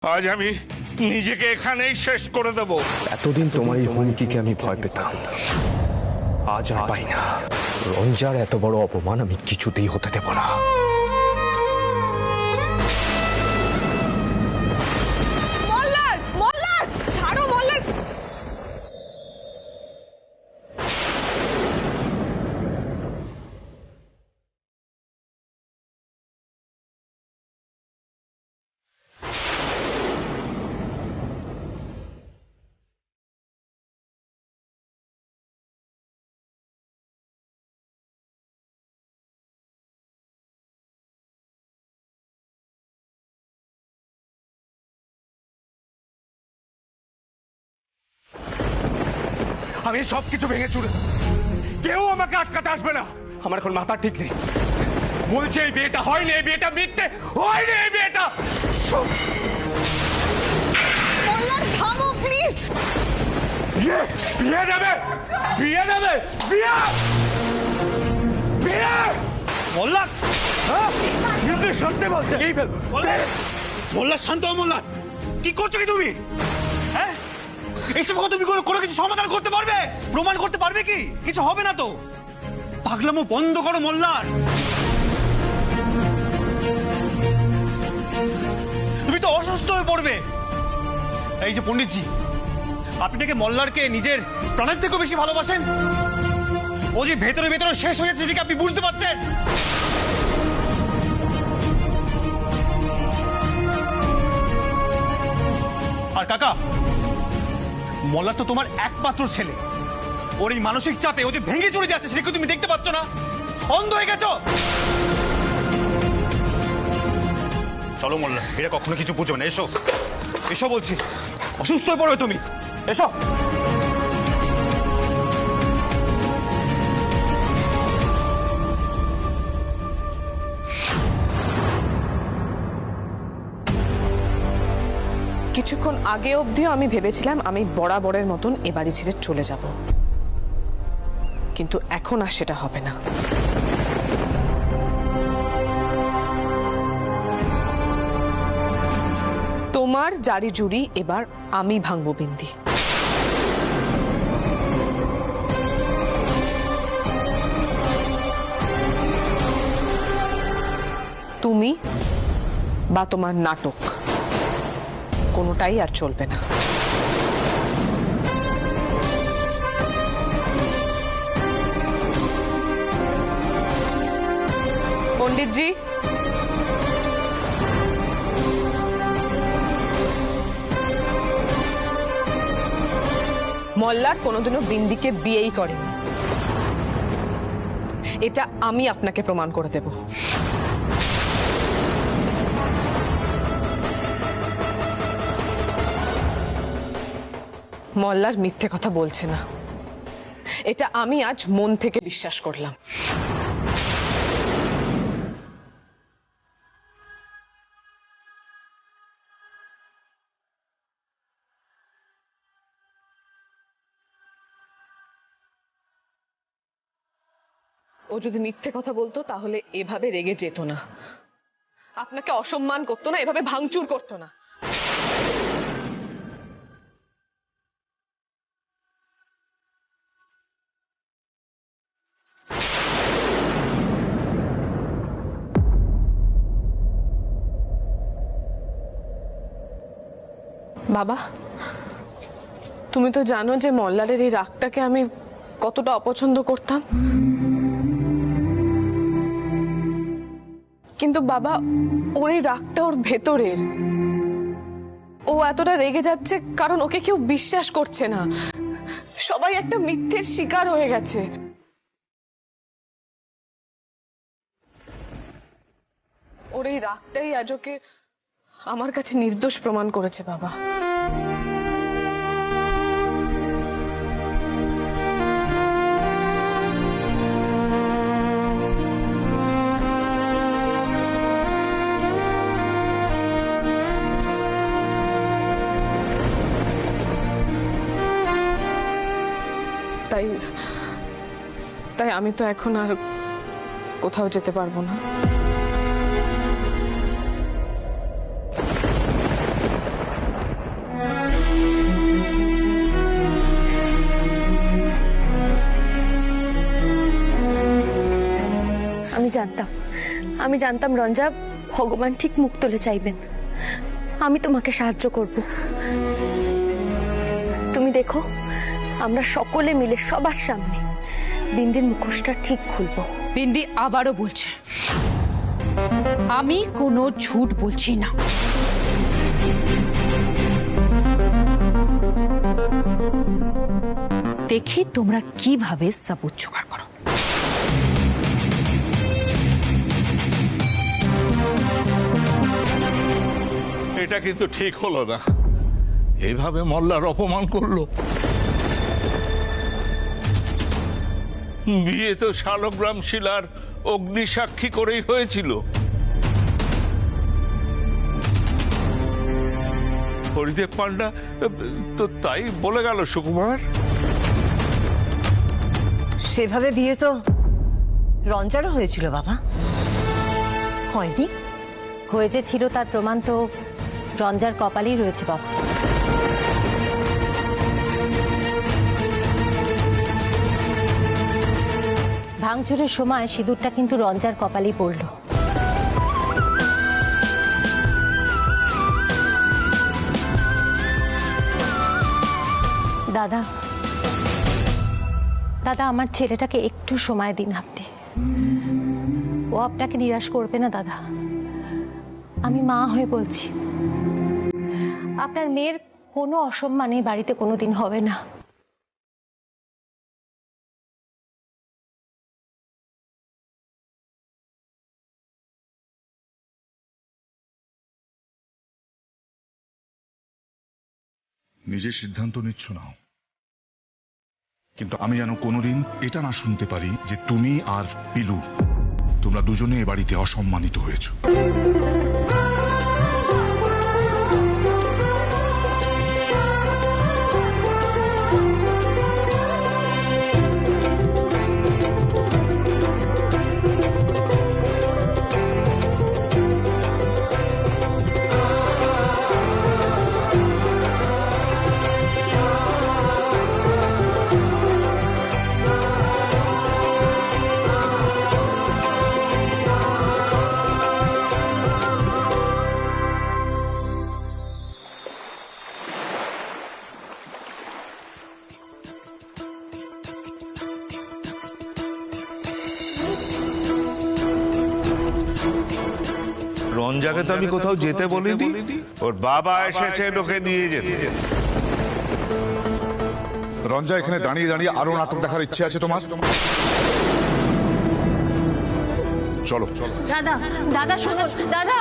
আজ আমি নিজেকে এখানেই শেষ করে দেব। এতদিন তোমার এই হুমকিকে আমি ভয় পেতাম, আজ আর পাই না। রঞ্জার এত বড় অপমান আমি কিছুতেই হতে দেব না। আমি সবকিছু ভেঙে চুরে কেউ আমাকে আটকাতে আসবে না। আমার এখন মাথা ঠিক নেই। বলছে এই বিয়েটা হয়নি, এই বিয়েটা মিথ্যে, হয়নি এই বিয়েটা। থামো প্লিজ। বিয়ে দেবে, বিয়ে দেবে, বিয়ে বিয়ে। মোল্লা, সত্যি বলছে। এই ফেল মোল্লা, শান্ত হও। মোল্লা, কি করছো কি তুমি? হ্যাঁ, এইসব কথা তুমি কোনো কিছু সমাধান করতে পারবে? প্রমাণ করতে পারবে কি? কিছু হবে না তো। পাগলামো বন্ধ করো মোল্লার। তুমি তো অসুস্থ হয়ে পড়বে। এই যে পণ্ডিতজি, আপনি নাকি মোল্লারকে নিজের প্রাণের থেকেও বেশি ভালোবাসেন। ও যে ভেতরে ভেতরে শেষ হয়েছে সেটাকে আপনি বুঝতে পারছেন? আর কাকা, মোল্লার তো তোমার একমাত্র ছেলে। ওর এই মানসিক চাপে ও যে ভেঙে চলে যাচ্ছে সেটা তুমি দেখতে পাচ্ছ না? অন্ধ হয়ে গেছো। চলো মোল্লা, এটা কখনো কিছু বুঝবে না। এসো এসো বলছি, অসুস্থ হয়ে পড়বে তুমি। এসো। কিছুক্ষণ আগে অবধিও আমি ভেবেছিলাম আমি বরাবরের মতন এ বাড়ি ছেড়ে চলে যাব, কিন্তু এখন আর সেটা হবে না। তোমার জারি জুরি এবার আমি ভাঙবো বিন্দি। তুমি বা তোমার নাটক কোনোটাই আর চলবে না। পণ্ডিতজি, মল্লার কোনোদিনও বিন্দিকে বিয়েই করেনি, এটা আমি আপনাকে প্রমাণ করে দেব। মল্লার মিথ্যে কথা বলছে না, এটা আমি আজ মন থেকে বিশ্বাস করলাম। ও যদি মিথ্যে কথা বলতো তাহলে এভাবে রেগে যেত না, আপনাকে অসম্মান করতো না, এভাবে ভাঙচুর করতো না। বাবা, তুমি তো জানো যে মল্লারের এই রাগটাকে আমি কতটা অপছন্দ করতাম, কিন্তু বাবা ওর এই রাগটা ওর ভেতরের। ও এতটা রেগে যাচ্ছে কারণ ওকে কেউ বিশ্বাস করছে না, সবাই একটা মিথ্যের শিকার হয়ে গেছে। ওর এই রাগটাই আজ ওকে আমার কাছে নির্দোষ প্রমাণ করেছে বাবা। তাই তাই আমি তো এখন আর কোথাও যেতে পারবো না। আমি জানতাম রঞ্জা ভগবান ঠিক মুখ তুলে চাইবেন। আমি তোমাকে সাহায্য করব। তুমি দেখো, আমরা সকলে মিলে সবার সামনে বিন্দির মুখোশটা ঠিক খুলবো। বিন্দি আবারও বলছে, আমি কোনো ঝুট বলছি না। দেখি তোমরা কিভাবে সাবুত জোগাড় করো। এটা কিন্তু ঠিক হলো না, এইভাবে মল্লার অপমান করলো। বিয়ে তো শালগ্রাম শিলার অগ্নিসাক্ষী করেই হয়েছিল। হরিদেব পান্ডা তো তাই বলে গেল সুকুমার। সেভাবে বিয়ে তো রঞ্জারও হয়েছিল বাবা, হয়নি? হয়ে যে ছিল তার প্রমাণ তো রঞ্জার কপালেই রয়েছে বাবা। ভাঙচুরের সময় সিঁদুরটা কিন্তু রঞ্জার কপালেই পড়ল। দাদা দাদা, আমার ছেলেটাকে একটু সময় দিন আপনি। ও আপনাকে নিরাশ করবে না দাদা, আমি মা হয়ে বলছি। আপনার মেয়ের কোনো অসম্মানে বাড়িতে কোনোদিন হবে না। নিজের সিদ্ধান্ত নিচ্ছ নাও, কিন্তু আমি যেন কোনোদিন এটা না শুনতে পারি যে তুমি আর পিলু তোমরা দুজনে এ বাড়িতে অসম্মানিত হয়েছো। রঞ্জাকে তো আমি কোথাও যেতে বলিনি, ওর বাবা এসেছে ওকে নিয়ে যেতে। রঞ্জা, এখানে দাঁড়িয়ে দাঁড়িয়ে আরো নাটক দেখার ইচ্ছে আছে তোমার? চলো। দাদা দাদা শুনুন দাদা।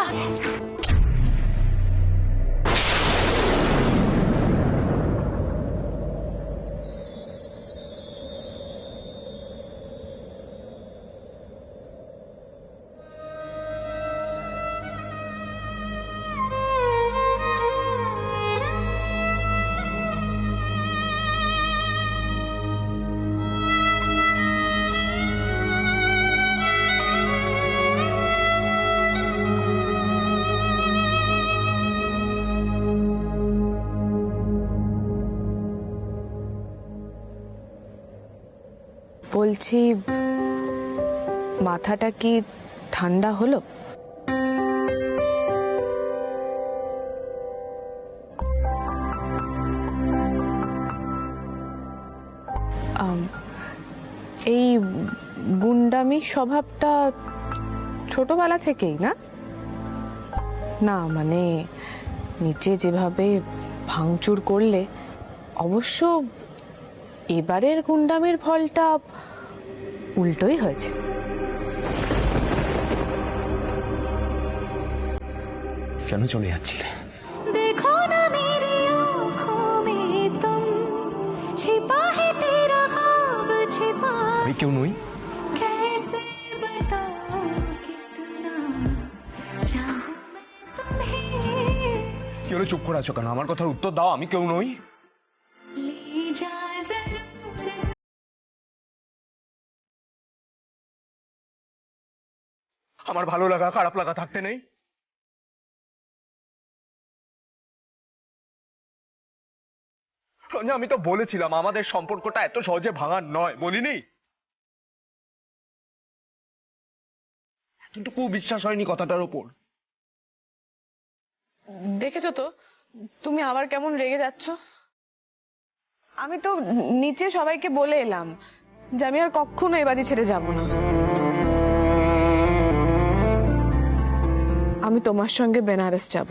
বলছি, মাথাটা কি ঠান্ডা হলো? এই গুন্ডামি স্বভাবটা ছোটবেলা থেকেই না? না মানে নিচে যেভাবে ভাঙচুর করলে, অবশ্য এবারের গুন্ডামির ফলটা উল্টোই হয়েছে। কেন চলে যাচ্ছিলে? देखो ना मेरी आँखों में तुम, छिपा है तेरा ख्वाब छिपा, আমি কেউ নই। कैसे बताऊं कितना चाहूं मैं तुम्हें, কি হলো, চুপ করে আছো কেন? আমার কথার উত্তর দাও, আমি কেউ নই। ले जाए जरूर। আমার ভালো লাগা খারাপ লাগা থাকতে নেই। রঞ্জা, আমি তো বলেছিলাম আমাদের সম্পর্কটা এত সহজে ভাঙার নয়, বলিনি? কিন্তু খুব বিশ্বাস হয়নি কথাটার ওপর। দেখেছো তো তুমি আবার কেমন রেগে যাচ্ছ। আমি তো নিচে সবাইকে বলে এলাম যে আমি আর কখনো এ বাড়ি ছেড়ে যাব না। আমি তোমার সঙ্গে বেনারস যাব।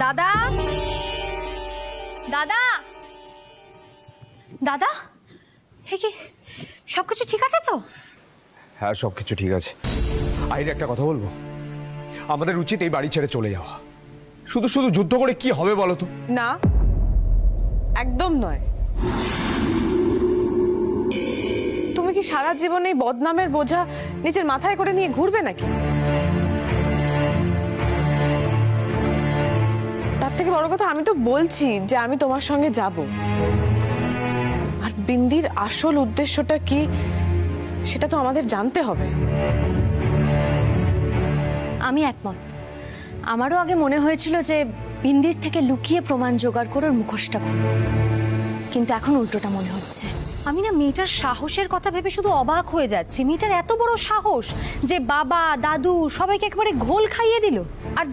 দাদা, দাদা, দাদা, হে কি সবকিছু ঠিক আছে তো? হ্যাঁ, সবকিছু ঠিক আছে। আইরে একটা কথা বলবো, আমাদের উচিত এই বাড়ি ছেড়ে চলে যাওয়া। শুধু শুধু যুদ্ধ করে কি হবে বলো তো? না, একদম নয়। তুমি কি সারা জীবন এই বদনামের বোঝা নিজের মাথায় করে নিয়ে ঘুরবে নাকি? তার থেকে বড় কথা, আমি তো বলছি যে আমি তোমার সঙ্গে যাব। আর বিন্দির আসল উদ্দেশ্যটা কি সেটা তো আমাদের জানতে হবে। আমি একমত। আমারও আগে মনে হয়েছিল যে বিন্দির থেকে লুকিয়ে প্রমাণ জোগাড় করে ওর মুখোশটা খুলব, কিন্তু এখন উল্টোটা মনে হচ্ছে। আমি না মেয়েটার সাহসের কথা ভেবে শুধু অবাক হয়ে যাচ্ছি। মেয়েটার এত বড় সাহস যে বাবা দাদু সবাইকে একেবারে ঘোল খাইয়ে দিল। আর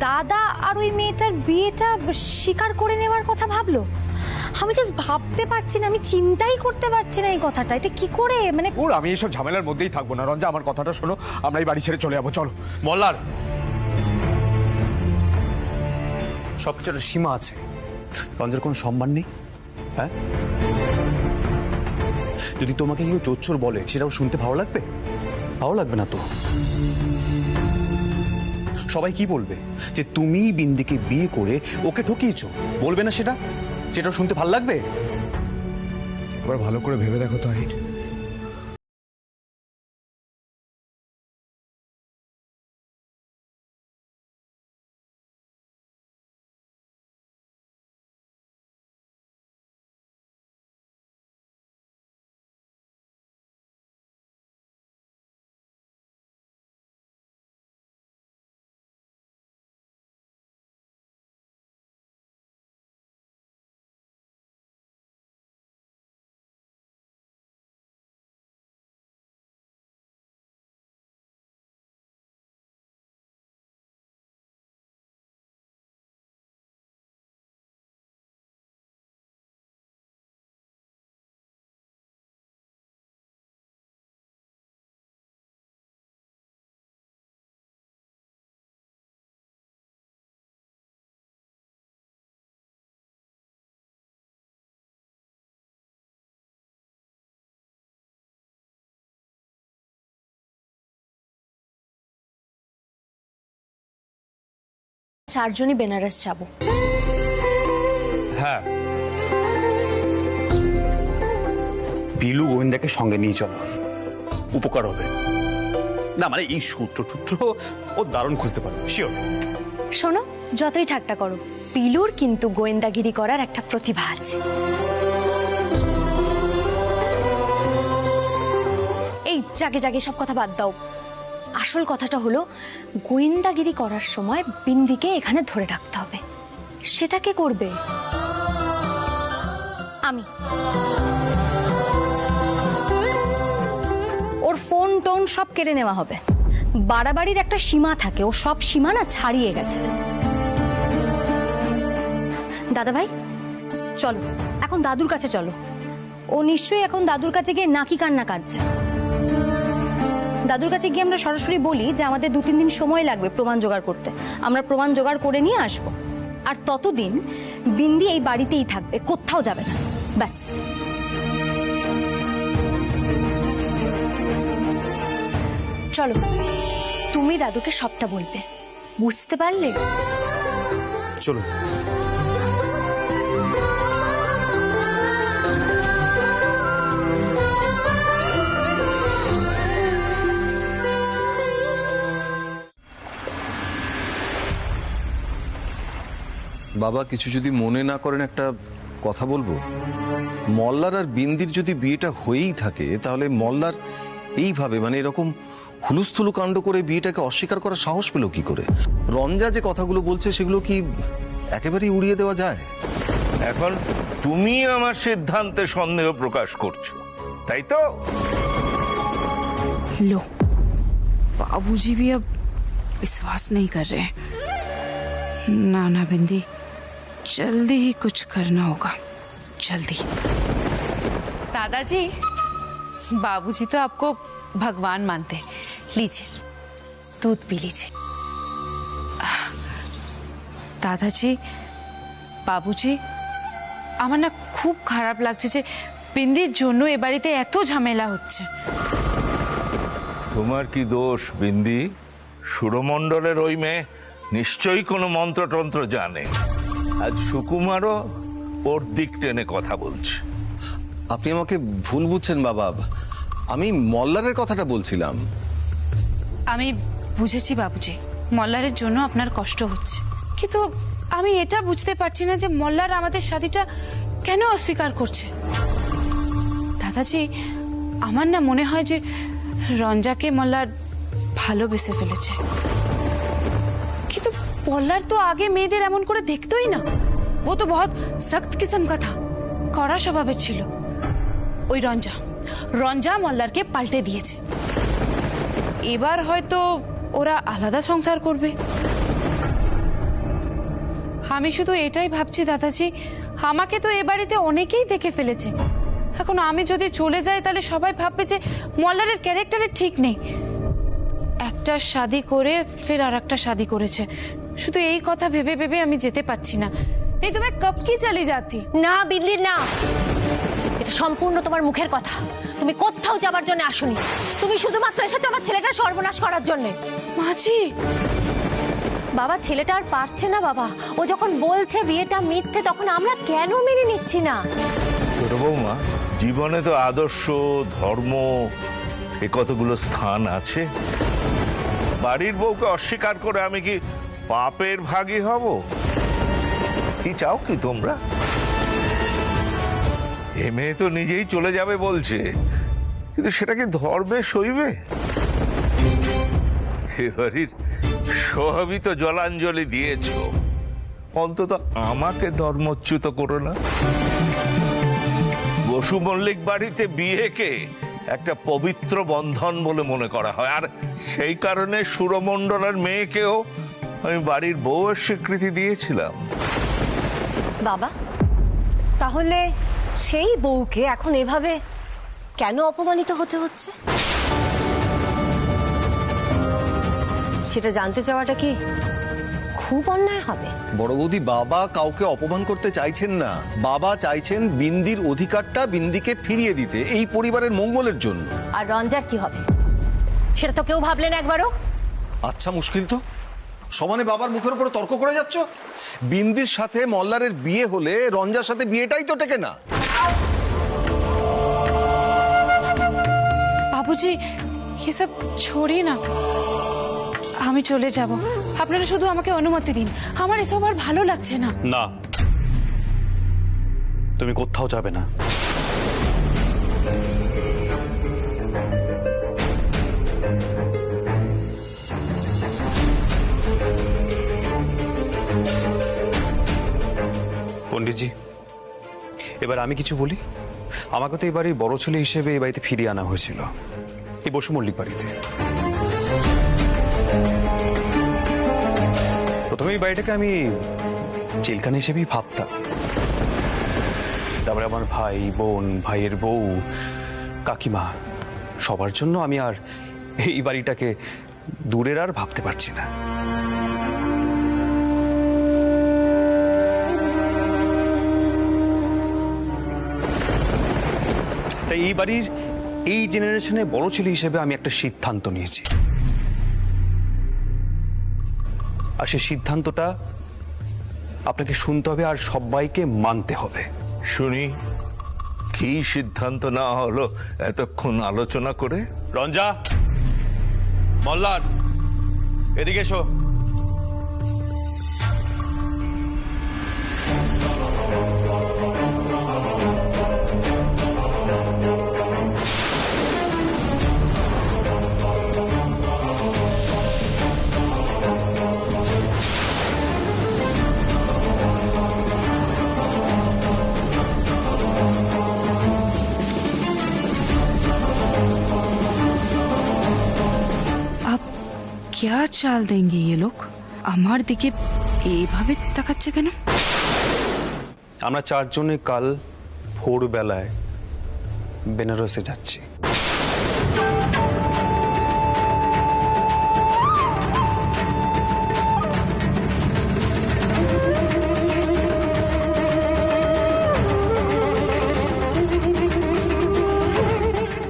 দাদা আর ওই মেয়েটার বিয়েটা স্বীকার করে নেওয়ার কথা ভাবলো। আমি জাস্ট ভাবতে পারছি না, আমি চিন্তাই করতে পারছি না এই কথাটা। এটা কি করে মানে? ওর আমি এসব ঝামেলার মধ্যেই থাকবো না। রঞ্জা, আমার কথাটা শোনো, আমরা এই বাড়ি ছেড়ে চলে যাবো। চলো। মল্লার, সবকিছু একটা সীমা আছে। রঞ্জার কোনো সম্মান নেই। হ্যাঁ, যদি তোমাকে কেউ চোচ্চর বলে সেটাও শুনতে ভালো লাগবে? ভালো লাগবে না তো। সবাই কি বলবে? যে তুমি বিন্দিকে বিয়ে করে ওকে ঠকিয়েছো, বলবে না সেটা? সেটাও শুনতে ভালো লাগবে? এবার ভালো করে ভেবে দেখো তো আহির, চারজনই বেনারস যাব। হ্যাঁ, বিলু গোয়েন্দাকে সঙ্গে নিয়ে চলো, উপকার হবে। না মানে এই সূত্র ও দারুণ খুঁজতে পারবে, শিওর। শোনো, যতই ঠাট্টা করো, পিলুর কিন্তু গোয়েন্দাগিরি করার একটা প্রতিভা আছে। এই জাগে জাগে সব কথা বাদ দাও। আসল কথাটা হলো, গোয়েন্দাগিরি করার সময় বিন্দিকে এখানে ধরে রাখতে হবে। সেটা কে করবে? আমি। ওর ফোন টোন সব কেড়ে নেওয়া হবে। বাড়াবাড়ির একটা সীমা থাকে, ও সব সীমা না ছাড়িয়ে গেছে। দাদা ভাই, চলো এখন দাদুর কাছে চলো। ও নিশ্চয়ই এখন দাদুর কাছে গিয়ে নাকি কান্না কাঁদছে। দাদুর কাছে গিয়ে আমরা সরাসরি বলি যে আমাদের 2-3 দিন সময় লাগবে প্রমাণ জোগাড় করতে। আমরা প্রমাণ জোগাড় করে নিয়ে আসবো। আর ততদিন বিন্দি এই বাড়িতেই থাকবে, কোথাও যাবে না। ব্যাস। চলো, তুমি দাদুকে সবটা বলবে, বুঝতে পারলে? চলো। বাবা, কিছু যদি মনে না করেন একটা কথা বলবো। মল্লার আর বিন্দির যদি বিয়েটা হয়েই থাকে, তাহলে মল্লার এইভাবে মানে এরকম হুলুস্থুলু কাণ্ড করে বিয়েটাকে অস্বীকার করার সাহস পেল কি করে? রঞ্জা যে কথাগুলো বলছে সেগুলো কি একেবারেই উড়িয়ে দেওয়া যায়? এখন তুমি আমার সিদ্ধান্তে সন্দেহ প্রকাশ করছো, তাই তো? लो, बाबूजी भी अब विश्वास नहीं कर रहे हैं। ना बिंदी, जल्दी ही कुछ करना होगा, जल्दी। दादाजी, बाबूजी तो आपको भगवान मानते हैं। लीजिए, दूध पी लीजिए। दादाजी, बाबूजी, আমার না খুব খারাপ লাগছে যে বিন্দির জন্য এ বাড়িতে এত ঝামেলা হচ্ছে। তোমার কি দোষ বিন্দি? সুরমণ্ডলের ওই মেয়ে নিশ্চয়ই কোনো মন্ত্রতন্ত্র জানে। আজ সুকুমারও ওর দিক টেনে কথা বলছে। আপনি আমাকে ভুল বুঝছেন বাবা, আমি মল্লারের কথাটা বলছিলাম। আমি বুঝেছি বাবুজি, মল্লারের জন্য আপনার কষ্ট হচ্ছে, কিন্তু আমি এটা বুঝতে পারছি না যে মল্লার আমাদের শাদীটা কেন অস্বীকার করছে। দাদাজি, আমার না মনে হয় যে রঞ্জাকে মল্লার ভালোবেসে ফেলেছে, কিন্তু মল্লার তো আগে মেয়েদের এমন করে দেখতোই না। ও তো বহুত সখ্ত কিসম কা থা, কড়া স্বভাবের ছিল। ওই রঞ্জা মল্লারকে পাল্টে দিয়েছে। এবার হয়তো ওরা আলাদা সংসার করবে। আমি শুধু এটাই ভাবছি দাদাজি, আমাকে তো এ বাড়িতে অনেকেই দেখে ফেলেছে। এখন আমি যদি চলে যাই তাহলে সবাই ভাববে যে মল্লারের ক্যারেক্টারে ঠিক নেই। একটা শাদি করে ফের আর একটা শাদি করেছে। শুধু এই কথা ভেবে ভেবে আমি যেতে পারছি না। এই তুমি কব কি চলে যাতি? না বিল্লি, না, এটা সম্পূর্ণ তোমার মুখের কথা। তুমি কোথাও যাবার জন্য আসোনি, তুমি শুধুমাত্র এসেছো আমার ছেলেটার সর্বনাশ করার জন্য। মাঝি, বাবা, ছেলেটা আর পারছে না বাবা। ও যখন বলছে বিয়েটা মিথ্যে, তখন আমরা কেন মেনে নিচ্ছি না? ছোট বৌমা, জীবনে তো আদর্শ, ধর্ম, এ কতগুলো স্থান আছে। বাড়ির বউকে অস্বীকার করে আমি কি পাপের ভাগী হব? কি চাও কি তোমরা? এ মেয়ে তো নিজেই চলে যাবে বলছে, কিন্তু সেটা কি ধর্মে সইবে? এ বাড়ির সবই তো জলাঞ্জলি দিয়েছ, অন্তত আমাকে ধর্মচ্যুত করো না। বসু মল্লিক বাড়িতে বিয়েকে একটা পবিত্র বন্ধন বলে মনে করা হয়, আর সেই কারণে সুরমণ্ডলের মেয়েকেও আমি বাড়ির বউয়ের স্বীকৃতি দিয়েছিলাম। বাবা, তাহলে সেই বউকে এখন এভাবে কেন অপমানিত হতে হচ্ছে সেটা জানতে চাওয়াটা কি খুব অন্যায় হবে? বড় বৌদি, বাবা কাউকে অপমান করতে চাইছেন না। বাবা চাইছেন বিন্দির অধিকারটা বিন্দিকে ফিরিয়ে দিতে, এই পরিবারের মঙ্গলের জন্য। আর রঞ্জার কি হবে সেটা তো কেউ ভাবলেন একবারও? আচ্ছা, মুশকিল তো। সমানে বাবার মুখের উপরে তর্ক করে যাচ্ছ। বিন্দির সাথে মল্লারের বিয়ে হলে রঞ্জার সাথে বিয়েটাই তো টেকে না। বাবুজি, এসব छोड़िए না, আমি চলে যাব। আপনারা শুধু আমাকে অনুমতি দিন, আমার এসব আর ভালো লাগছে না। না, তুমি কোথাও যাবে না। পণ্ডিতজি, এবার আমি কিছু বলি। আমাকে তো এই বাড়ির বড় ছেলে হিসেবে এই বাড়িতে ফিরিয়ে আনা হয়েছিল, এই বসু মল্লিক বাড়িতে। প্রথমে এই বাড়িটাকে আমি জেলখানা হিসেবেই ভাবতাম। তারপরে আমার ভাই, বোন, ভাইয়ের বউ, কাকিমা, সবার জন্য আমি আর এই বাড়িটাকে দূরের আর ভাবতে পারছি না। তাই এই বাড়ির এই জেনারেশনে বড় ছেলে হিসেবে আমি একটা সিদ্ধান্ত নিয়েছি, আর সেই সিদ্ধান্তটা আপনাকে শুনতে হবে আর সবাইকে মানতে হবে। শুনি, কি সিদ্ধান্ত নেওয়া হলো এতক্ষণ আলোচনা করে? রঞ্জা, মল্লার, এদিকে এসো। চাল দেंगे ये लोग আমার দিকে এইভাবে তাকাচ্ছে কেন? আমরা চারজনে কাল ভোরবেলায় বেনারসে যাচ্ছি।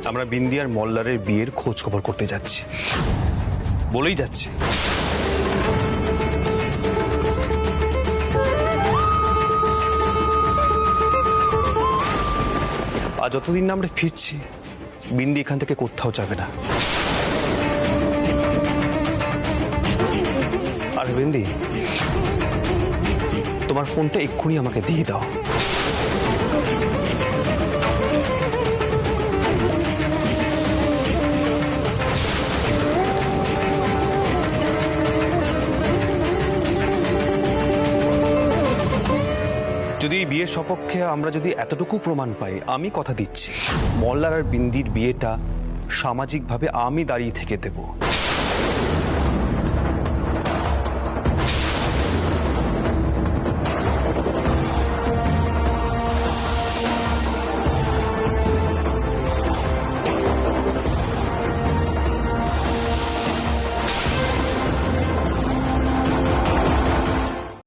আমরা বিন্দি আর মল্লারের বিয়ের খোঁজ খবর করতে যাচ্ছি, বলেই যাচ্ছি। আর যতদিন না আমরা ফিরছি, বিন্দি এখান থেকে কোথাও যাবে না। আর বিন্দি, তোমার ফোনটা এক্ষুনি আমাকে দিয়ে দাও। যদি বিয়ের সপক্ষে আমরা যদি এতটুকু প্রমাণ পাই, আমি কথা দিচ্ছি মল্লার আর বিন্দির বিয়েটা সামাজিকভাবে আমি দাঁড়িয়ে থেকে দেব।